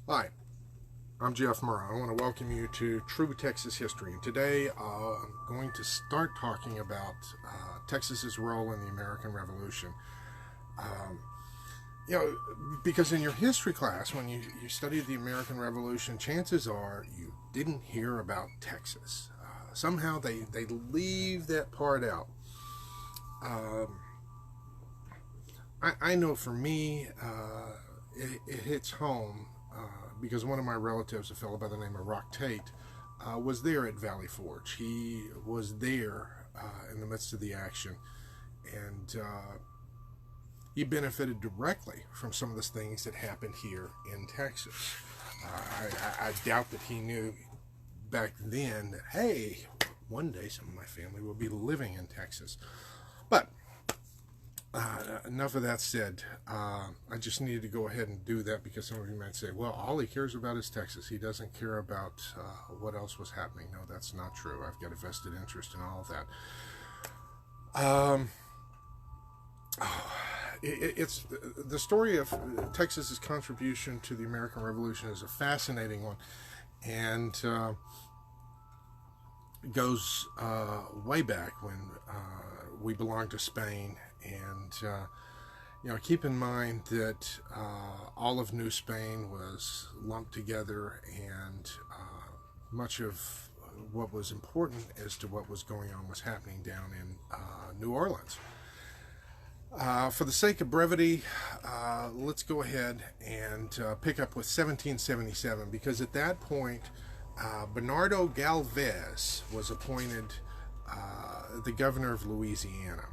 Hi, I'm Jeff Murrah. I want to welcome you to True Texas History. And today I'm going to start talking about Texas's role in the American Revolution. Um, you know, because in your history class, when you studied the American Revolution, chances are you didn't hear about Texas. Somehow they leave that part out. Um, I know for me, it hits home because one of my relatives, a fellow by the name of Rock Tate, was there at Valley Forge. He was there in the midst of the action, and he benefited directly from some of the things that happened here in Texas. I doubt that he knew back then that, hey, one day some of my family will be living in Texas. But enough of that said. I just needed to go ahead and do that because some of you might say, well, all he cares about is Texas. He doesn't care about what else was happening. No, that's not true. I've got a vested interest in all of that. It's the story of Texas's contribution to the American Revolution is a fascinating one, and goes way back when we belonged to Spain. And keep in mind that all of New Spain was lumped together, and much of what was important as to what was going on was happening down in New Orleans. For the sake of brevity, let's go ahead and pick up with 1777, because at that point, Bernardo Galvez was appointed the governor of Louisiana.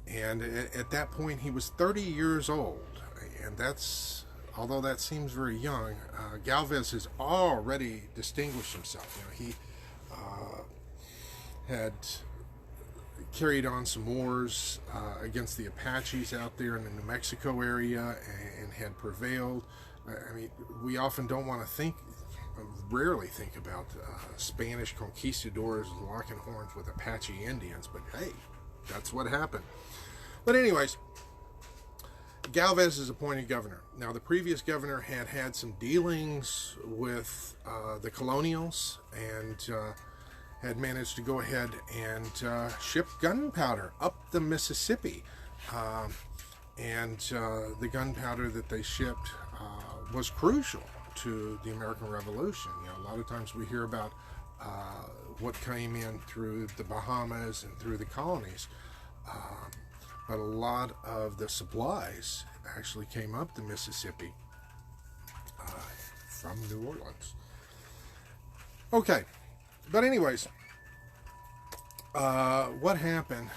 And at that point, he was 30 years old. And that's, although that seems very young, Galvez has already distinguished himself. He had carried on some wars against the Apaches out there in the New Mexico area and had prevailed. I mean, we often don't want to rarely think about Spanish conquistadors locking horns with Apache Indians, but hey, that's what happened. But anyways, Galvez is appointed governor. Now, the previous governor had had some dealings with the colonials and had managed to go ahead and ship gunpowder up the Mississippi. And the gunpowder that they shipped was crucial to the American Revolution. A lot of times we hear about what came in through the Bahamas and through the colonies. But a lot of the supplies actually came up the Mississippi from New Orleans. Okay, but anyways, what happened?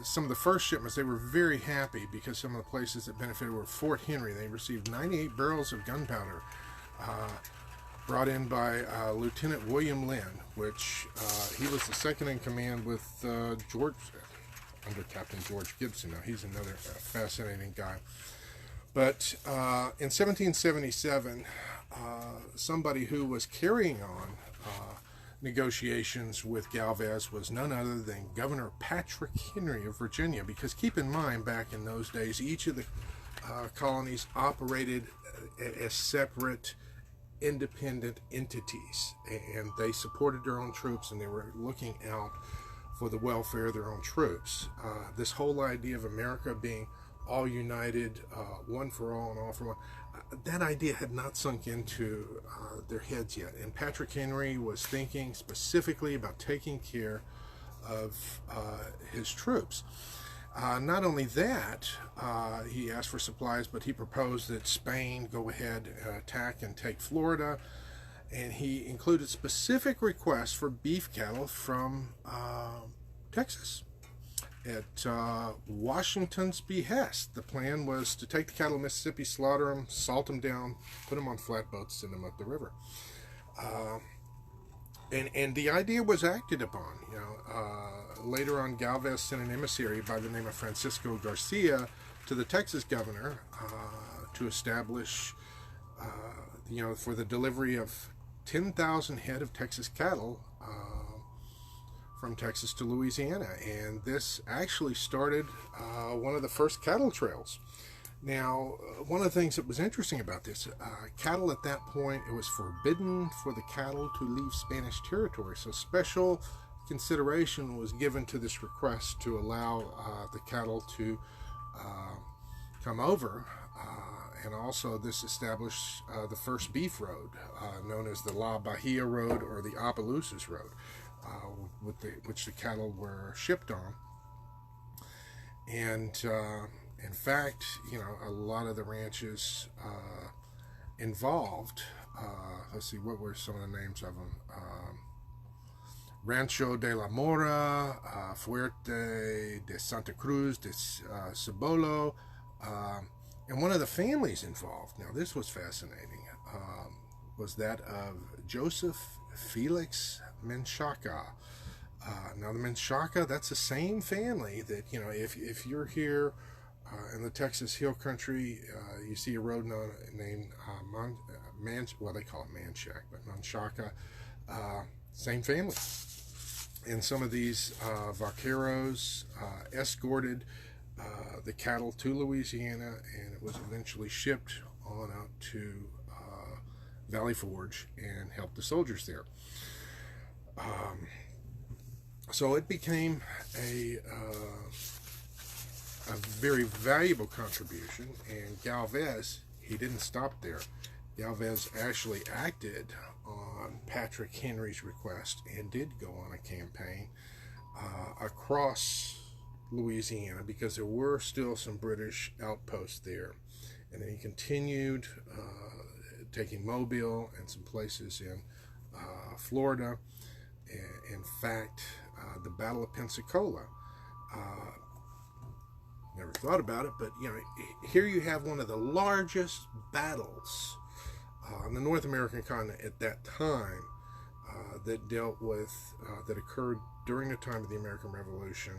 Some of the first shipments, they were very happy because some of the places that benefited were Fort Henry. They received 98 barrels of gunpowder brought in by Lieutenant William Lynn, which he was the second in command with under Captain George Gibson. Now, he's another fascinating guy. But in 1777, somebody who was carrying on negotiations with Galvez was none other than Governor Patrick Henry of Virginia. Because keep in mind, back in those days, each of the colonies operated as separate, independent entities, and they supported their own troops, and they were looking out for the welfare of their own troops. This whole idea of America being all united, one for all and all for one, that idea had not sunk into their heads yet. And Patrick Henry was thinking specifically about taking care of his troops. Not only that, he asked for supplies, but he proposed that Spain go ahead and attack and take Florida. And he included specific requests for beef cattle from Texas. At Washington's behest, the plan was to take the cattle of Mississippi, slaughter them, salt them down, put them on flatboats, send them up the river. And the idea was acted upon. Later on, Galvez sent an emissary by the name of Francisco Garcia to the Texas governor to establish, for the delivery of 10,000 head of Texas cattle from Texas to Louisiana. And this actually started one of the first cattle trails. Now, one of the things that was interesting about this, cattle at that point, it was forbidden for the cattle to leave Spanish territory. So special consideration was given to this request to allow the cattle to uh, come over. And also, this established the first beef road, known as the La Bahia Road or the Opelousas Road, which the cattle were shipped on. And in fact, a lot of the ranches involved, let's see, what were some of the names of them? Rancho de la Mora, Fuerte de Santa Cruz de Cibolo, and one of the families involved, now this was fascinating, was that of Joseph Felix Menchaca. Now the Menchaca, that's the same family that, if you're here in the Texas Hill Country, you see a road named well, they call it Manchac, but Menchaca, same family. And some of these vaqueros escorted the cattle to Louisiana, and it was eventually shipped on out to Valley Forge and helped the soldiers there. So it became a very valuable contribution, and Galvez, he didn't stop there. Galvez actually acted on Patrick Henry's request and did go on a campaign across Louisiana, because there were still some British outposts there. And then he continued taking Mobile and some places in Florida. In fact, the Battle of Pensacola, never thought about it, but here you have one of the largest battles on the North American continent at that time that dealt with, that occurred during the time of the American Revolution.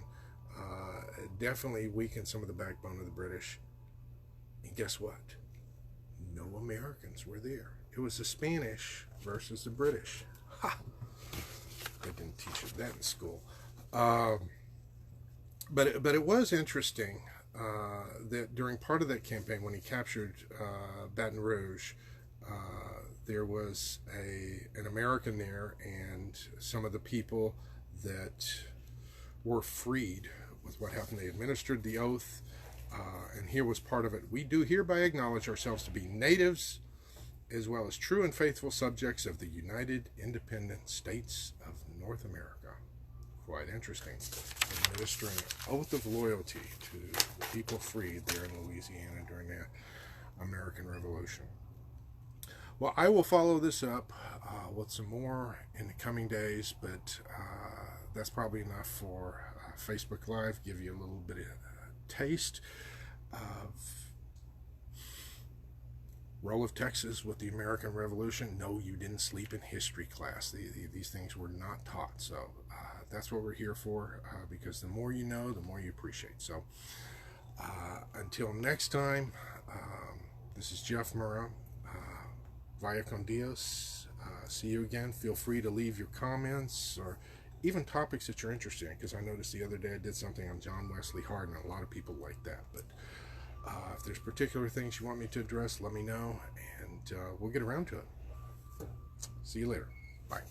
Definitely weakened some of the backbone of the British. And guess what? No Americans were there. It was the Spanish versus the British. Ha! They didn't teach us that in school. But it was interesting that during part of that campaign, when he captured Baton Rouge, there was an American there, and some of the people that were freed with what happened, they administered the oath, and here was part of it. We do hereby acknowledge ourselves to be natives, as well as true and faithful subjects of the United Independent States of North America. Quite interesting. Administering an oath of loyalty to the people freed there in Louisiana during the American Revolution. Well, I will follow this up with some more in the coming days, but that's probably enough for Facebook Live. Give you a little bit of taste of role of Texas with the American Revolution. No, you didn't sleep in history class. These things were not taught. So that's what we're here for, because the more you know, the more you appreciate. So until next time, this is Jeff Murrah. Vaya con Dios. See you again. Feel free to leave your comments or even topics that you're interested in, because I noticed the other day I did something on John Wesley Hardin, and a lot of people like that. But if there's particular things you want me to address, let me know, and we'll get around to it. See you later. Bye.